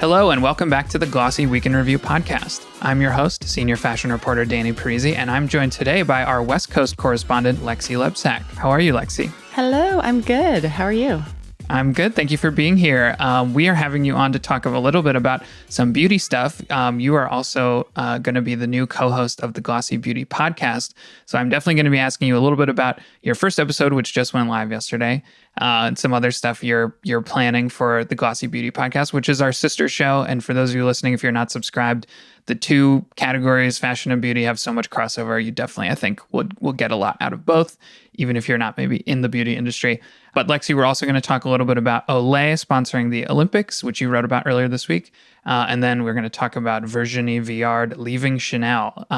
Hello and welcome back to the Glossy Week in Review podcast. I'm your host, senior fashion reporter Danny Parisi, and I'm joined today by our West Coast correspondent, Lexy Lebsack. How are you, Lexy? Hello, I'm good. How are you? I'm good. Thank you for being here. We are having you on to talk a little bit about some beauty stuff. You are also going to be the new co-host of the Glossy Beauty podcast. So I'm definitely going to be asking you a little bit about your first episode, which just went live yesterday, and some other stuff you're planning for the Glossy Beauty podcast, which is our sister show. And for those of you listening, if you're not subscribed, the two categories, fashion and beauty, have so much crossover. You definitely, I think, will get a lot out of both, even if you're not maybe in the beauty industry. But Lexy, we're also going to talk a little bit about Olay sponsoring the Olympics, which you wrote about earlier this week. And then we're going to talk about Virginie Viard leaving Chanel.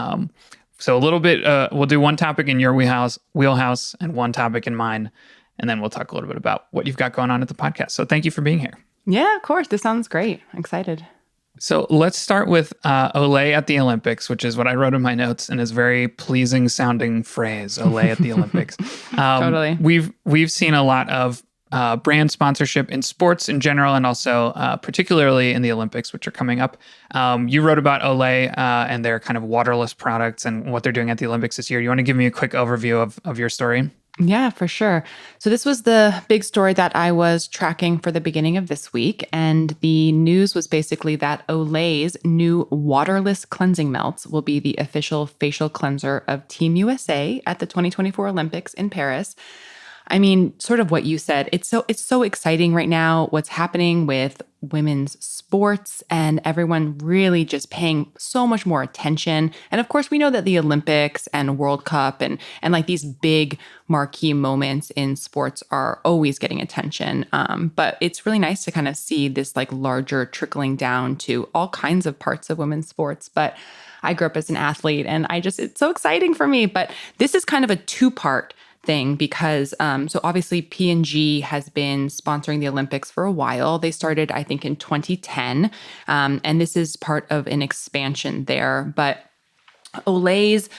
So a little bit, we'll do one topic in your wheelhouse and one topic in mine. And then we'll talk a little bit about what you've got going on at the podcast. So thank you for being here. Yeah, of course. This sounds great. I'm excited. So let's start with Olay at the Olympics, which is what I wrote in my notes and is very pleasing sounding phrase, Olay at the Olympics. Totally. We've seen a lot of brand sponsorship in sports in general and also particularly in the Olympics, which are coming up. You wrote about Olay and their kind of waterless products and what they're doing at the Olympics this year. You want to give me a quick overview of your story? Yeah, for sure. So this was the big story that I was tracking for the beginning of this week. And the news was basically that Olay's new waterless cleansing melts will be the official facial cleanser of Team USA at the 2024 Olympics in Paris. I mean, sort of what you said. It's so exciting right now what's happening with women's sports and everyone really just paying so much more attention. And of course, we know that the Olympics and World Cup and like these big marquee moments in sports are always getting attention. But it's really nice to kind of see this like larger trickling down to all kinds of parts of women's sports. But I grew up as an athlete and it's so exciting for me. But this is kind of a two-part thing because so obviously P&G has been sponsoring the Olympics for a while. They started, I think, in 2010, and this is part of an expansion there. But Olay's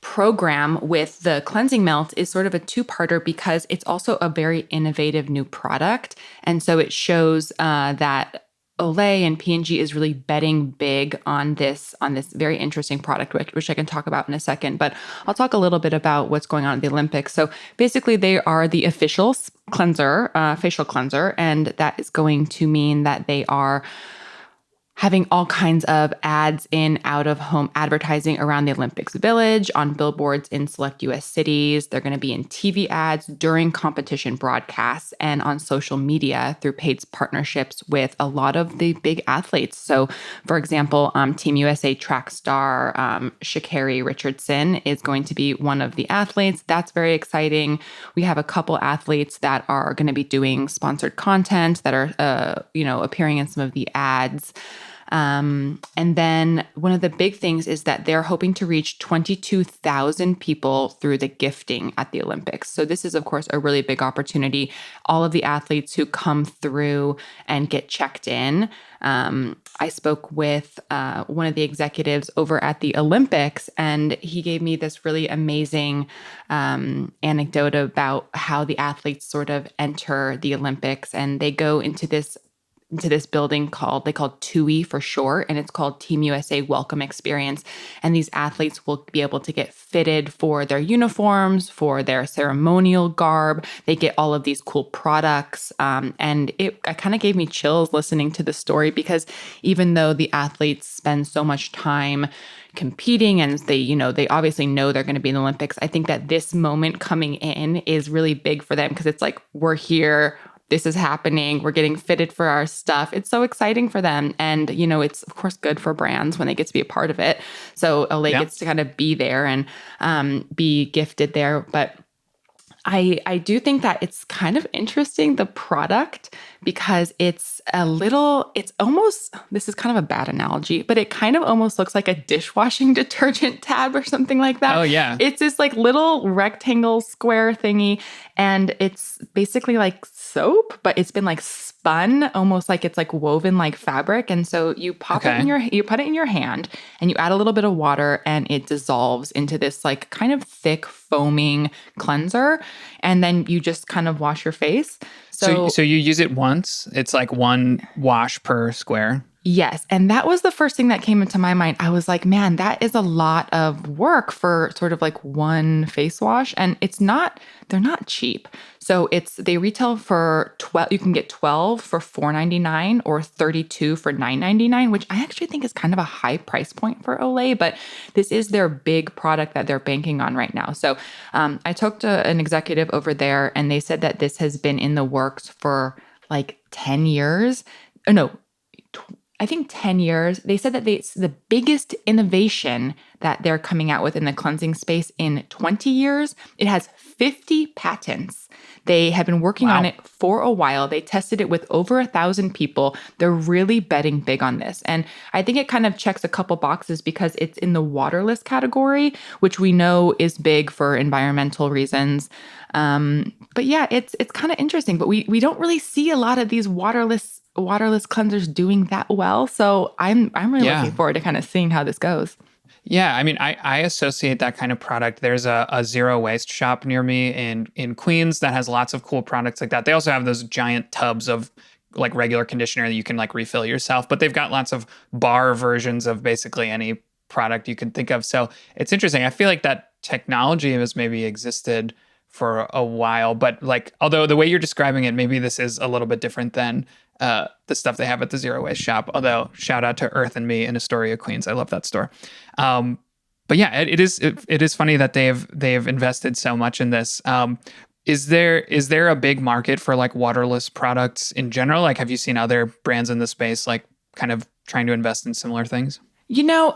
program with the cleansing melt is sort of a two-parter because it's also a very innovative new product, and so it shows that Olay and P&G is really betting big on this very interesting product, which I can talk about in a second. But I'll talk a little bit about what's going on at the Olympics. So basically, they are the official cleanser, facial cleanser, and that is going to mean that they are having all kinds of ads in out-of-home advertising around the Olympics Village, on billboards in select U.S. cities. They're going to be in TV ads during competition broadcasts and on social media through paid partnerships with a lot of the big athletes. So, for example, Team USA track star Sha'Carri Richardson is going to be one of the athletes. That's very exciting. We have a couple athletes that are going to be doing sponsored content that are, appearing in some of the ads. And then one of the big things is that they're hoping to reach 22,000 people through the gifting at the Olympics. So this is, of course, a really big opportunity. All of the athletes who come through and get checked in. I spoke with one of the executives over at the Olympics, and he gave me this really amazing anecdote about how the athletes sort of enter the Olympics, and they go into this building called TUI for short, and it's called Team USA Welcome Experience. And these athletes will be able to get fitted for their uniforms, for their ceremonial garb. They get all of these cool products. And it kind of gave me chills listening to the story because even though the athletes spend so much time competing and they obviously know they're going to be in the Olympics, I think that this moment coming in is really big for them because it's like, we're here. This is happening. We're getting fitted for our stuff. It's so exciting for them. And, it's, of course, good for brands when they get to be a part of it. So Olay gets to kind of be there and be gifted there. But I do think that it's kind of interesting, the product, because it's almost, this is kind of a bad analogy, but it kind of almost looks like a dishwashing detergent tab or something like that. Oh, yeah. It's this like little rectangle square thingy, and it's basically like soap, but it's been like spun almost like it's like woven like fabric. And so you put it in your hand and you add a little bit of water and it dissolves into this like kind of thick foaming cleanser. And then you just kind of wash your face. So you use it once. It's like one wash per square. Yes. And that was the first thing that came into my mind. I was like, man, that is a lot of work for sort of like one face wash. And they're not cheap. So they retail for 12, you can get 12 for $4.99 or 32 for $9.99, which I actually think is kind of a high price point for Olay, but this is their big product that they're banking on right now. So I talked to an executive over there and they said that this has been in the works for like 10 years. No, I think 10 years. They said that it's the biggest innovation that they're coming out with in the cleansing space in 20 years. It has 50 patents. They have been working on it for a while. They tested it with over 1,000 people. They're really betting big on this. And I think it kind of checks a couple boxes because it's in the waterless category, which we know is big for environmental reasons. But yeah, it's kind of interesting, but we don't really see a lot of these waterless cleansers doing that well. So I'm really looking forward to kind of seeing how this goes. Yeah, I mean, I associate that kind of product. There's a zero waste shop near me in Queens that has lots of cool products like that. They also have those giant tubs of like regular conditioner that you can like refill yourself, but they've got lots of bar versions of basically any product you can think of. So it's interesting. I feel like that technology has maybe existed for a while, but like, although the way you're describing it, maybe this is a little bit different than the stuff they have at the Zero Waste shop. Although shout out to Earth and Me in Astoria, Queens. I love that store. But yeah, it is funny that they've invested so much in this. Is there a big market for like waterless products in general? Like, have you seen other brands in the space like kind of trying to invest in similar things?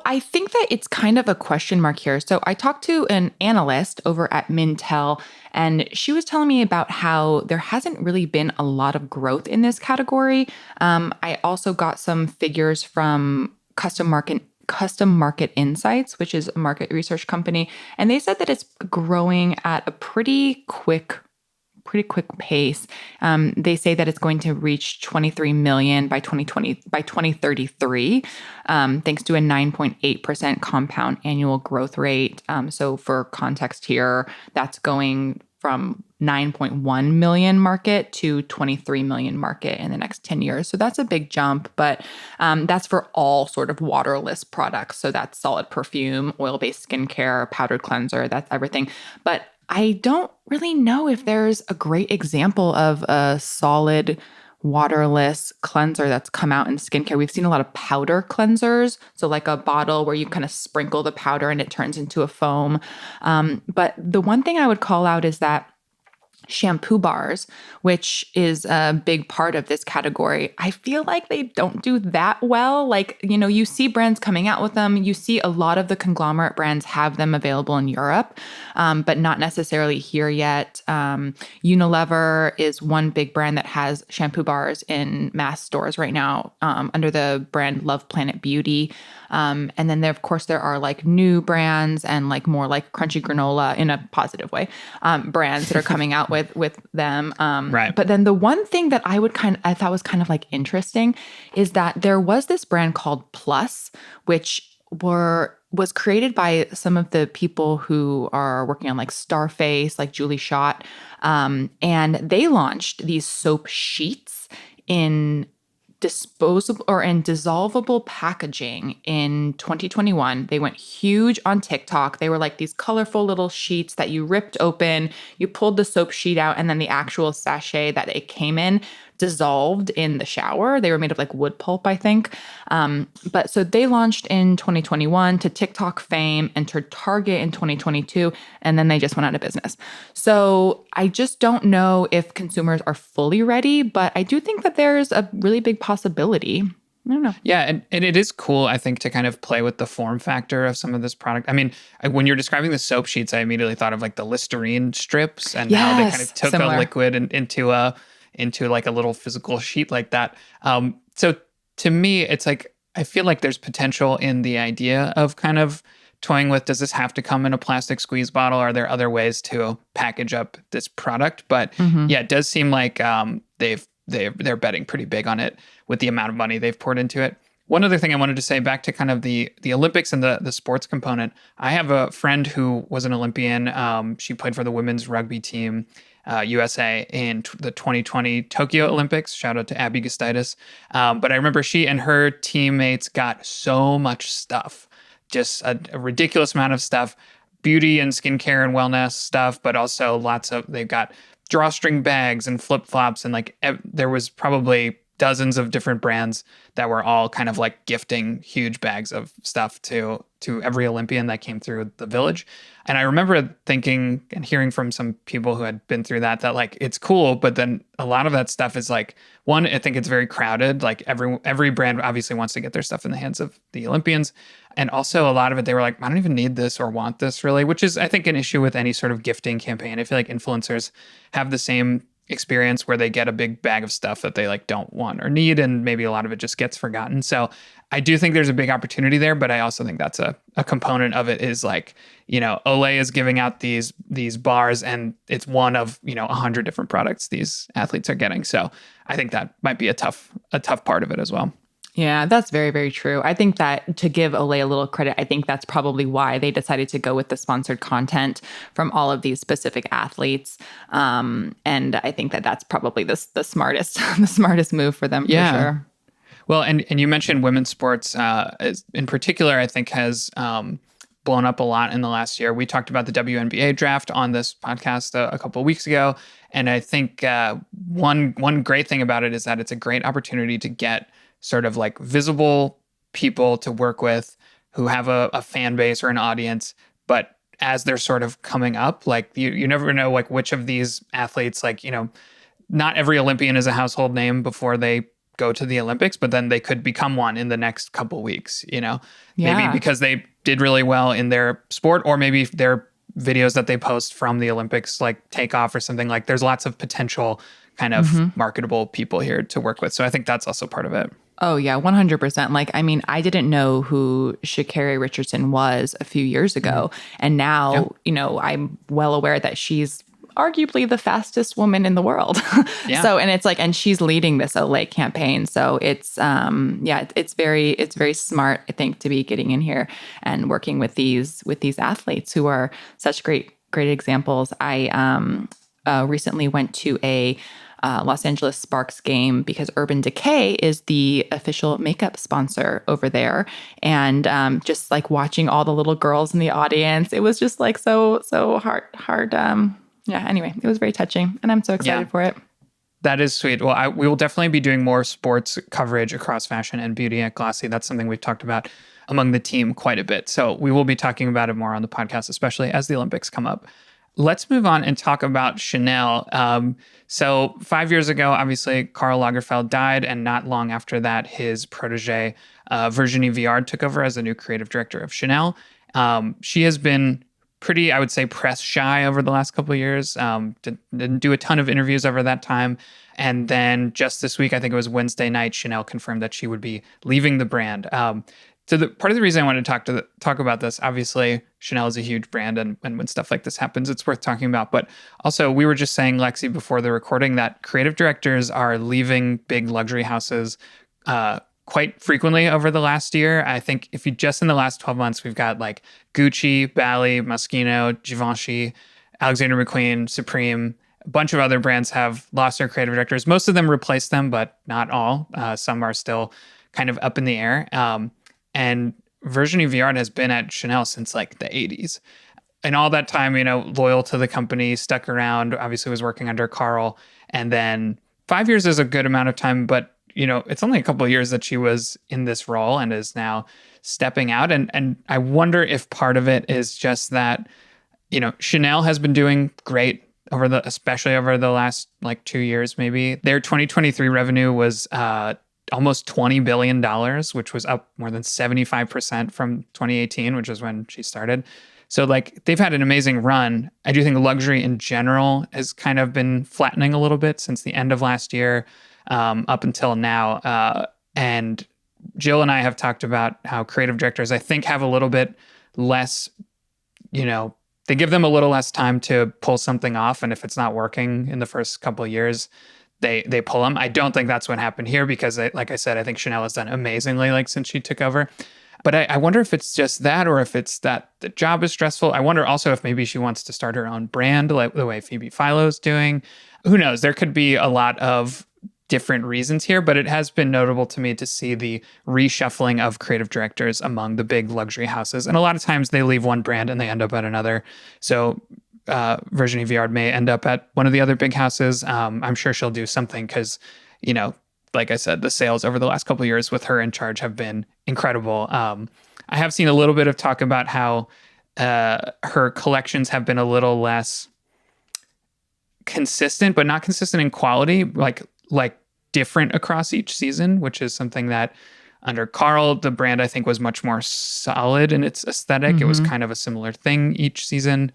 I think that it's kind of a question mark here. So I talked to an analyst over at Mintel, and she was telling me about how there hasn't really been a lot of growth in this category. I also got some figures from Custom Market Insights, which is a market research company, and they said that it's growing at a pretty quick pace. They say that it's going to reach 23 million by 2033, thanks to a 9.8% compound annual growth rate. So for context here, that's going from 9.1 million market to 23 million market in the next 10 years. So that's a big jump, but that's for all sort of waterless products. So that's solid perfume, oil-based skincare, powdered cleanser, that's everything. But I don't really know if there's a great example of a solid waterless cleanser that's come out in skincare. We've seen a lot of powder cleansers. So like a bottle where you kind of sprinkle the powder and it turns into a foam. But the one thing I would call out is that shampoo bars, which is a big part of this category, I feel like they don't do that well. Like, you see brands coming out with them. You see a lot of the conglomerate brands have them available in Europe, but not necessarily here yet. Unilever is one big brand that has shampoo bars in mass stores right now under the brand Love Planet Beauty. And then there are like new brands and like more like crunchy granola in a positive way, brands that are coming out with them. Right. But then the one thing that I thought was kind of like interesting is that there was this brand called Plus, which was created by some of the people who are working on like Starface, like Julie Schott. And they launched these soap sheets in disposable or in dissolvable packaging in 2021. They went huge on TikTok. They were like these colorful little sheets that you ripped open, you pulled the soap sheet out, and then the actual sachet that it came in dissolved in the shower. They were made of like wood pulp, I think. But so they launched in 2021 to TikTok fame, entered Target in 2022, and then they just went out of business. So I just don't know if consumers are fully ready, but I do think that there's a really big possibility. I don't know. Yeah, and it is cool, I think, to kind of play with the form factor of some of this product. I mean, when you're describing the soap sheets, I immediately thought of like the Listerine strips and how they kind of took a liquid into like a little physical sheet like that. So to me, it's like, I feel like there's potential in the idea of kind of toying with, does this have to come in a plastic squeeze bottle? Are there other ways to package up this product? But yeah, it does seem like they're betting pretty big on it with the amount of money they've poured into it. One other thing I wanted to say back to kind of the Olympics and the sports component. I have a friend who was an Olympian. She played for the women's rugby team, USA, in the 2020 Tokyo Olympics. Shout out to Abby Gustitis. But I remember she and her teammates got so much stuff, just a ridiculous amount of stuff, beauty and skincare and wellness stuff, but also they've got drawstring bags and flip flops. And like there was probably dozens of different brands that were all kind of like gifting huge bags of stuff to every Olympian that came through the village. And I remember thinking and hearing from some people who had been through that like it's cool, but then a lot of that stuff is like, one, I think it's very crowded. Like every brand obviously wants to get their stuff in the hands of the Olympians. And also a lot of it, they were like, I don't even need this or want this really, which is I think an issue with any sort of gifting campaign. I feel like influencers have the same experience where they get a big bag of stuff that they like don't want or need, and maybe a lot of it just gets forgotten. So I do think there's a big opportunity there, but I also think that's a component of it is like, Olay is giving out these bars and it's one of, 100 different products these athletes are getting. So I think that might be a tough part of it as well. Yeah, that's very, very true. I think that to give Olay a little credit, I think that's probably why they decided to go with the sponsored content from all of these specific athletes. And I think that that's probably the smartest the smartest move for them, for sure. Well, and you mentioned women's sports in particular, I think has blown up a lot in the last year. We talked about the WNBA draft on this podcast a couple of weeks ago. And I think one great thing about it is that it's a great opportunity to get sort of like visible people to work with who have a fan base or an audience, but as they're sort of coming up, like you never know like which of these athletes, like, not every Olympian is a household name before they go to the Olympics, but then they could become one in the next couple weeks, maybe because they did really well in their sport, or maybe their videos that they post from the Olympics like take off or something. Like there's lots of potential kind of marketable people here to work with. So I think that's also part of it. Oh, yeah, 100%. Like, I mean, I didn't know who Sha'Carri Richardson was a few years ago. And now, I'm well aware that she's arguably the fastest woman in the world. Yeah. So, and it's like, and she's leading this Olay campaign. So it's, it's very smart, I think, to be getting in here and working with these athletes who are such great examples. I recently went to a Los Angeles Sparks game because Urban Decay is the official makeup sponsor over there. And just like watching all the little girls in the audience, it was just like so hard. Anyway, it was very touching and I'm so excited for it. That is sweet. Well, we will definitely be doing more sports coverage across fashion and beauty at Glossy. That's something we've talked about among the team quite a bit. So we will be talking about it more on the podcast, especially as the Olympics come up. Let's move on and talk about Chanel. So 5 years ago, obviously, Karl Lagerfeld died, and not long after that, his protege, Virginie Viard, took over as the new creative director of Chanel. She has been pretty, I would say, press shy over the last couple of years. Didn't do a ton of interviews over that time. And then just this week, I think it was Wednesday night, Chanel confirmed that she would be leaving the brand. So part of the reason I wanted to talk about this, obviously, Chanel is a huge brand, and when stuff like this happens, it's worth talking about. But also, we were just saying, Lexy, before the recording, that creative directors are leaving big luxury houses quite frequently over the last year. I think if you just in the last 12 months, we've got like Gucci, Bally, Moschino, Givenchy, Alexander McQueen, Supreme. A bunch of other brands have lost their creative directors. Most of them replaced them, but not all. Some are still kind of up in the air. And Virginie Viard has been at Chanel since like the 80s. And all that time, loyal to the company, stuck around, obviously was working under Karl. And then 5 years is a good amount of time, but, it's only a couple of years that she was in this role and is now stepping out. And I wonder if part of it is just that, Chanel has been doing great especially over the last like 2 years, maybe. Their 2023 revenue was almost $20 billion, which was up more than 75% from 2018, which is when she started. So like they've had an amazing run. I do think luxury in general has kind of been flattening a little bit since the end of last year up until now. And Jill and I have talked about how creative directors, I think, have a little bit less, they give them a little less time to pull something off. And if it's not working in the first couple of years, they pull them. I don't think that's what happened here because, like I said, I think Chanel has done amazingly like since she took over. But I wonder if it's just that or if it's that the job is stressful. I wonder also if maybe she wants to start her own brand like the way Phoebe Philo's doing. Who knows? There could be a lot of different reasons here, but it has been notable to me to see the reshuffling of creative directors among the big luxury houses. And a lot of times they leave one brand and they end up at another. So Virginie Viard may end up at one of the other big houses. I'm sure she'll do something because, you know, like I said, the sales over the last couple of years with her in charge have been incredible. I have seen a little bit of talk about how her collections have been a little less consistent, but not consistent in quality, like different across each season, which is something that under Carl, the brand I think was much more solid in its aesthetic. Mm-hmm. It was kind of a similar thing each season.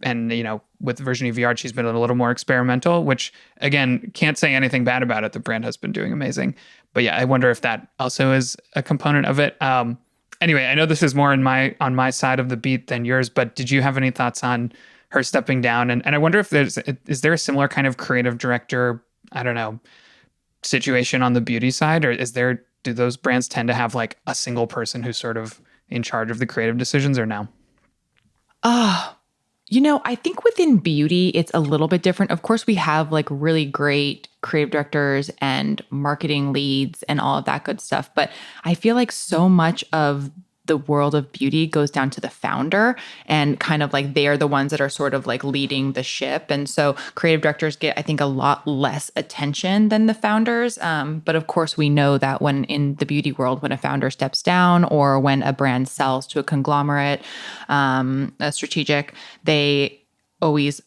And, you know, with Virginie Viard, she's been a little more experimental, which, again, can't say anything bad about it. The brand has been doing amazing. But yeah, I wonder if that also is a component of it. Anyway, I know this is more on my side of the beat than yours, but did you have any thoughts on her stepping down? And I wonder if is there a similar kind of creative director, I don't know, situation on the beauty side? Or do those brands tend to have like a single person who's sort of in charge of the creative decisions or no? You know, I think within beauty, it's a little bit different. Of course, we have like really great creative directors and marketing leads and all of that good stuff. But I feel like so much of the world of beauty goes down to the founder and kind of like they are the ones that are sort of like leading the ship. And so creative directors get, I think, a lot less attention than the founders. But of course, we know that when in the beauty world, when a founder steps down or when a brand sells to a conglomerate, a strategic, they always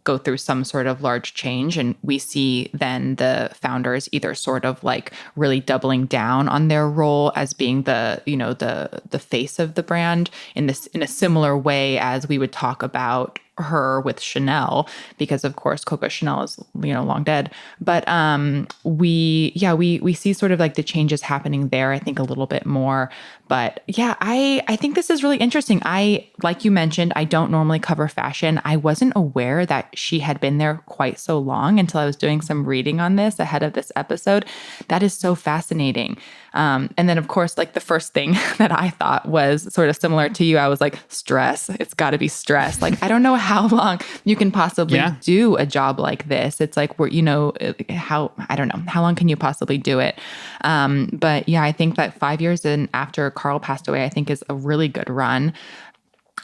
go through some sort of large change. And we see then the founders either sort of like really doubling down on their role as being the, you know, the face of the brand in a similar way as we would talk about her with Chanel, because of course Coco Chanel is, you know, long dead. But we see sort of like the changes happening there, I think a little bit more. But yeah, I think this is really interesting. Like you mentioned, I don't normally cover fashion. I wasn't aware that she had been there quite so long until I was doing some reading on this ahead of this episode. That is so fascinating. And then of course, like the first thing that I thought was sort of similar to you. I was like, stress. It's got to be stress. Like, I don't know how long you can possibly do a job like this. It's like, I don't know, how long can you possibly do it? But yeah, I think that 5 years in after Carl passed away, I think is a really good run.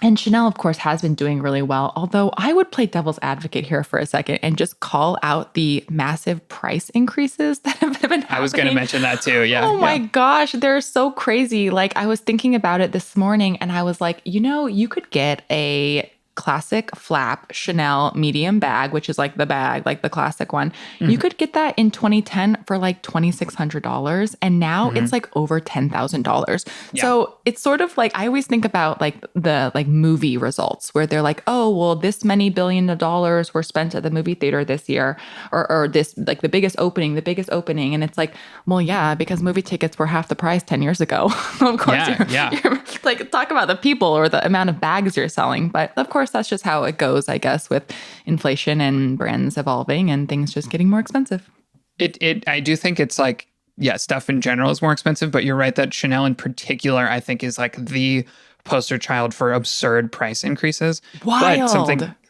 And Chanel, of course, has been doing really well, although I would play devil's advocate here for a second and just call out the massive price increases that have been happening. I was going to mention that too, yeah. Oh my gosh, they're so crazy. Like, I was thinking about it this morning and I was like, you know, you could get a classic flap Chanel medium bag, which is like the bag, like the classic one. Mm-hmm. You could get that in 2010 for like $2,600. And now it's like over $10,000. Yeah. So it's sort of like, I always think about like the like movie results where they're like, oh, well, this many billion of dollars were spent at the movie theater this year, or this, like the biggest opening. And it's like, well, yeah, because movie tickets were half the price 10 years ago. Of course, you're like, talk about the people or the amount of bags you're selling. But of course, that's just how it goes, I guess, with inflation and brands evolving and things just getting more expensive. I do think it's like, yeah, stuff in general is more expensive, but you're right that Chanel in particular, I think, is like the poster child for absurd price increases. Wild.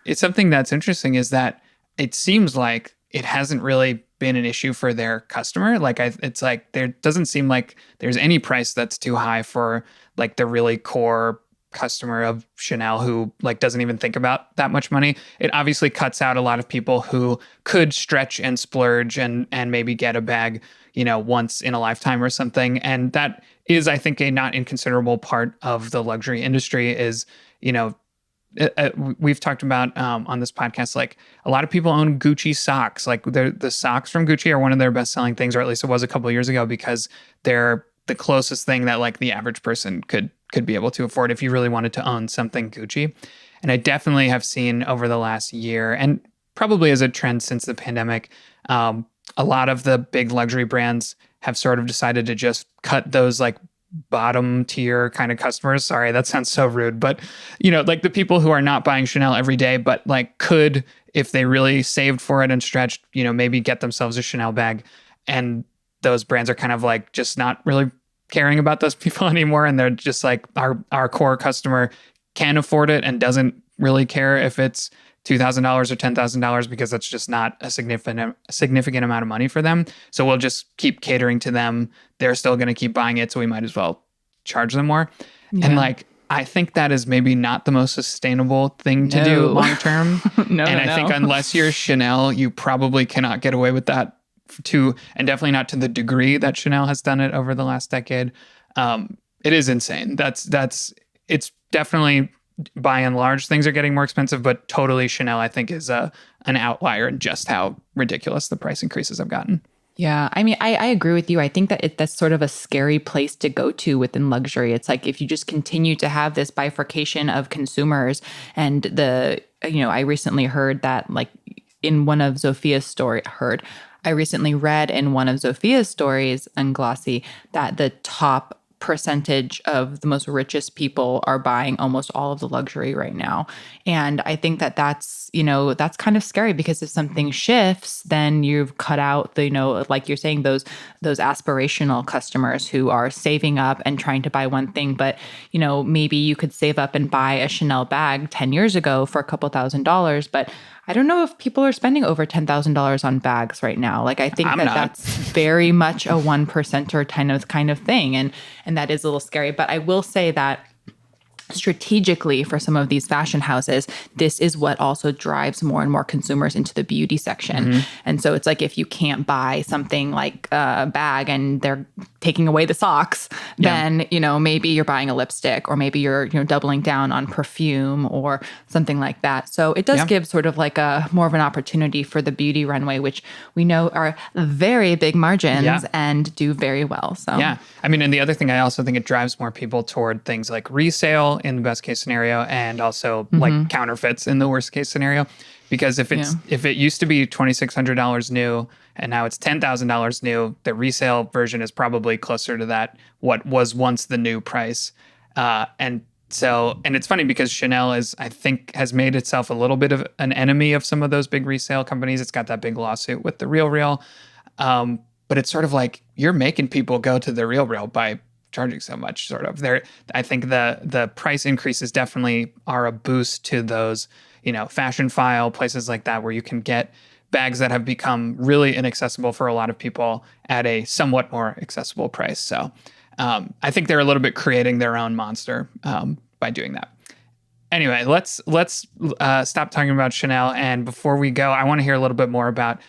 But something that's interesting is that it seems like it hasn't really been an issue for their customer. Like it's like there doesn't seem like there's any price that's too high for like the really core customer of Chanel who like doesn't even think about that much money. It obviously cuts out a lot of people who could stretch and splurge and maybe get a bag, you know, once in a lifetime or something. And that is, I think, a not inconsiderable part of the luxury industry is, you know, we've talked about on this podcast, like a lot of people own Gucci socks. Like the socks from Gucci are one of their best selling things, or at least it was a couple of years ago, because they're the closest thing that like the average person could be able to afford if you really wanted to own something Gucci. And I definitely have seen over the last year, and probably as a trend since the pandemic, a lot of the big luxury brands have sort of decided to just cut those like bottom tier kind of customers. Sorry, that sounds so rude, but like the people who are not buying Chanel every day, but like could, if they really saved for it and stretched, maybe get themselves a Chanel bag. And those brands are kind of like just not really caring about those people anymore. And they're just like, our core customer can afford it and doesn't really care if it's $2,000 or $10,000 because that's just not a significant amount of money for them. So we'll just keep catering to them. They're still going to keep buying it, so we might as well charge them more. Yeah. And like, I think that is maybe not the most sustainable thing to do long term. I think unless you're Chanel, you probably cannot get away with that and definitely not to the degree that Chanel has done it over the last decade. It is insane. It's definitely, by and large, things are getting more expensive, but totally Chanel, I think, is an outlier in just how ridiculous the price increases have gotten. Yeah. I mean, I agree with you. I think that that's sort of a scary place to go to within luxury. It's like if you just continue to have this bifurcation of consumers and I recently heard that like in one of Zophia's I recently read in one of Zophia's stories on Glossy that the top percentage of the most richest people are buying almost all of the luxury right now. And I think that that's kind of scary because if something shifts, then you've cut out like you're saying, those aspirational customers who are saving up and trying to buy one thing. But, maybe you could save up and buy a Chanel bag 10 years ago for a couple $1,000s, but I don't know if people are spending over $10,000 on bags right now. Like, I think that's very much a 1%er kind of thing. And that is a little scary. But I will say that strategically for some of these fashion houses, this is what also drives more and more consumers into the beauty section. Mm-hmm. And so it's like if you can't buy something like a bag and they're taking away the socks, then, maybe you're buying a lipstick or maybe you're, doubling down on perfume or something like that. So it does give sort of like a more of an opportunity for the beauty runway, which we know are very big margins and do very well. So yeah. I mean, and the other thing, I also think it drives more people toward things like resale in the best case scenario and also like counterfeits in the worst case scenario. Because if it used to be $2,600 new and now it's $10,000 new, the resale version is probably closer to that, what was once the new price. And it's funny because Chanel has made itself a little bit of an enemy of some of those big resale companies. It's got that big lawsuit with the RealReal. But it's sort of like you're making people go to the RealReal by charging so much, sort of. I think the price increases definitely are a boost to those, fashion file, places like that, where you can get bags that have become really inaccessible for a lot of people at a somewhat more accessible price. So I think they're a little bit creating their own monster by doing that. Anyway, let's stop talking about Chanel. And before we go, I want to hear a little bit more about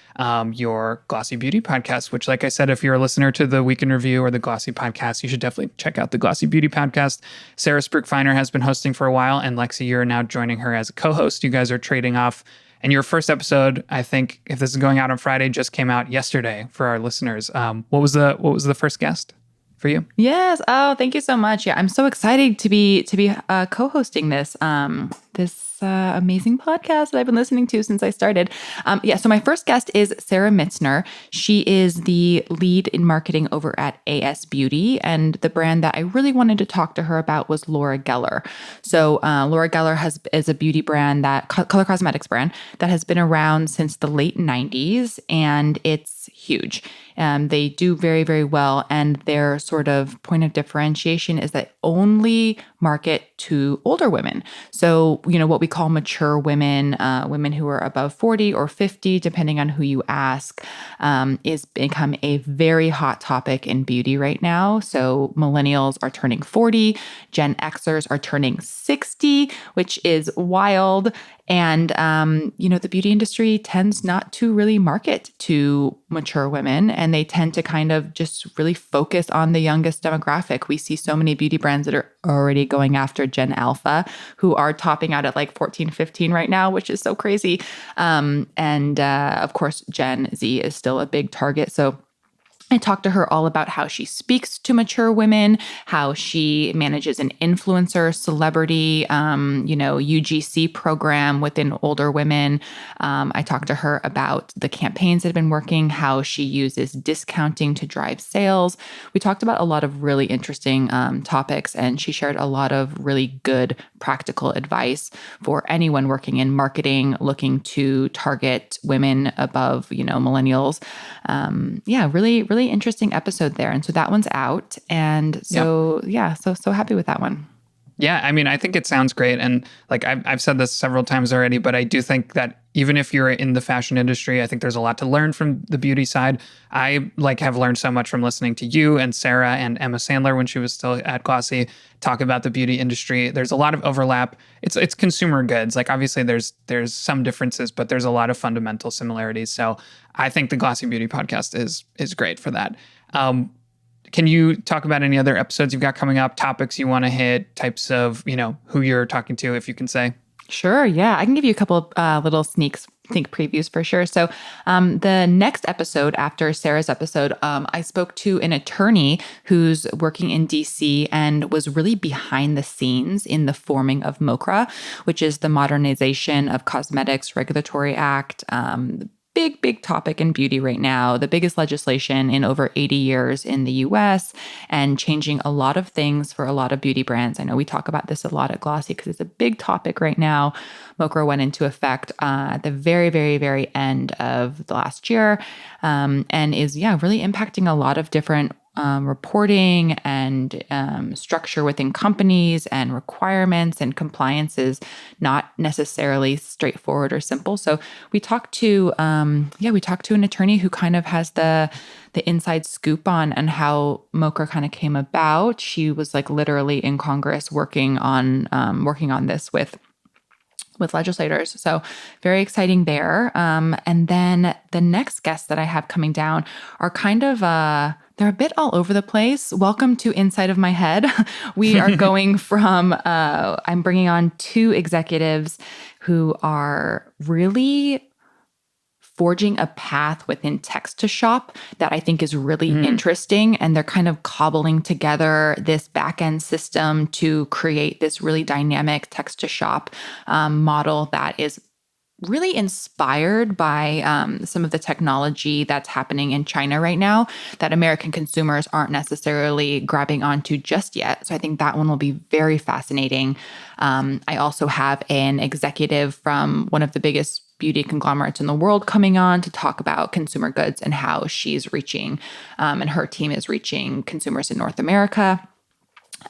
your Glossy Beauty podcast, which, like I said, if you're a listener to the Week in Review or the Glossy podcast, you should definitely check out the Glossy Beauty podcast. Sarah Spruik-Feiner has been hosting for a while, and Lexy, you're now joining her as a co-host. You guys are trading off. And your first episode, I think, if this is going out on Friday, just came out yesterday for our listeners. What was the first guest for you? Yes. Oh, thank you so much. Yeah, I'm so excited to be co-hosting this amazing podcast that I've been listening to since I started. So my first guest is Sarah Mitzner. She is the lead in marketing over at AS Beauty, and the brand that I really wanted to talk to her about was Laura Geller. So Laura Geller is a beauty brand, color cosmetics brand that has been around since the late 90s, and it's huge. They do very, very well, and their sort of point of differentiation is that only market to older women. So, what we call mature women, women who are above 40 or 50, depending on who you ask, is become a very hot topic in beauty right now. So millennials are turning 40, Gen Xers are turning 60, which is wild. And, the beauty industry tends not to really market to mature women, and they tend to kind of just really focus on the youngest demographic. We see so many beauty brands that are already going after Gen Alpha, who are topping out at like 14, 15 right now, which is so crazy. Of course, Gen Z is still a big target. So I talked to her all about how she speaks to mature women, how she manages an influencer, celebrity, UGC program within older women. I talked to her about the campaigns that have been working, how she uses discounting to drive sales. We talked about a lot of really interesting topics, and she shared a lot of really good practical advice for anyone working in marketing, looking to target women above, millennials. Really interesting episode there. And so that one's out. And so, so happy with that one. Yeah, I mean, I think it sounds great. And like I've said this several times already, but I do think that even if you're in the fashion industry, I think there's a lot to learn from the beauty side. I have learned so much from listening to you and Sarah and Emma Sandler when she was still at Glossy talk about the beauty industry. There's a lot of overlap. It's consumer goods. Like obviously there's some differences, but there's a lot of fundamental similarities. So I think the Glossy Beauty podcast is great for that. Can you talk about any other episodes you've got coming up, topics you want to hit, types of, who you're talking to, if you can say? Sure. Yeah. I can give you a couple of little sneak previews for sure. So the next episode after Sarah's episode, I spoke to an attorney who's working in DC and was really behind the scenes in the forming of MOCRA, which is the Modernization of Cosmetics Regulatory Act. Big topic in beauty right now, the biggest legislation in over 80 years in the US and changing a lot of things for a lot of beauty brands. I know we talk about this a lot at Glossy because it's a big topic right now. MOCRA went into effect at the very, very, very end of the last year and is, really impacting a lot of different reporting and structure within companies and requirements and compliance is not necessarily straightforward or simple. So we talked to an attorney who kind of has the inside scoop on how MOCRA kind of came about. She was like literally in Congress working on this with legislators. So very exciting there. And then the next guests that I have coming down are kind of they're a bit all over the place. Welcome to Inside of My Head. We are going from, I'm bringing on two executives who are really forging a path within text-to-shop that I think is really interesting. And they're kind of cobbling together this back-end system to create this really dynamic text-to-shop model that is really inspired by some of the technology that's happening in China right now that American consumers aren't necessarily grabbing onto just yet. So I think that one will be very fascinating. I also have an executive from one of the biggest beauty conglomerates in the world coming on to talk about consumer goods and how she's reaching and her team is reaching consumers in North America.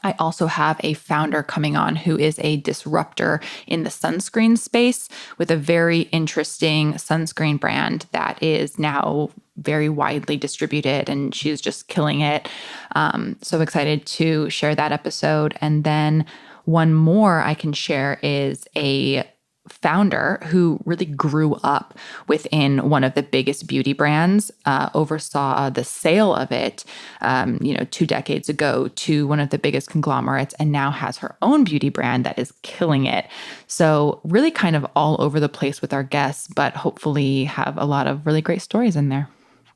I also have a founder coming on who is a disruptor in the sunscreen space with a very interesting sunscreen brand that is now very widely distributed, and she's just killing it. So excited to share that episode. And then one more I can share is a founder who really grew up within one of the biggest beauty brands, oversaw the sale of it, 2 decades ago to one of the biggest conglomerates, and now has her own beauty brand that is killing it. So really kind of all over the place with our guests, but hopefully have a lot of really great stories in there.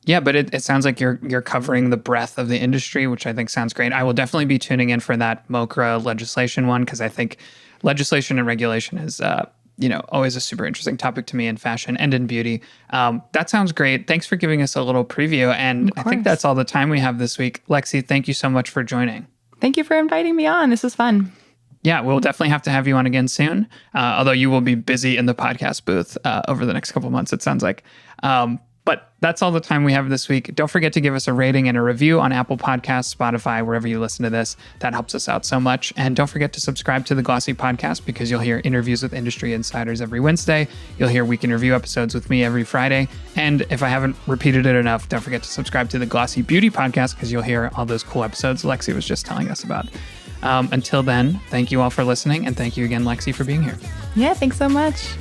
Yeah, but it sounds like you're covering the breadth of the industry, which I think sounds great. I will definitely be tuning in for that MOCRA legislation one because I think legislation and regulation is always a super interesting topic to me in fashion and in beauty. That sounds great. Thanks for giving us a little preview. And I think that's all the time we have this week. Lexy, thank you so much for joining. Thank you for inviting me on. This was fun. Yeah, we'll definitely have to have you on again soon. Although you will be busy in the podcast booth over the next couple of months, it sounds like. But that's all the time we have this week. Don't forget to give us a rating and a review on Apple Podcasts, Spotify, wherever you listen to this. That helps us out so much. And don't forget to subscribe to the Glossy Podcast because you'll hear interviews with industry insiders every Wednesday. You'll hear week in review episodes with me every Friday. And if I haven't repeated it enough, don't forget to subscribe to the Glossy Beauty Podcast because you'll hear all those cool episodes Lexy was just telling us about. Until then, thank you all for listening. And thank you again, Lexy, for being here. Yeah, thanks so much.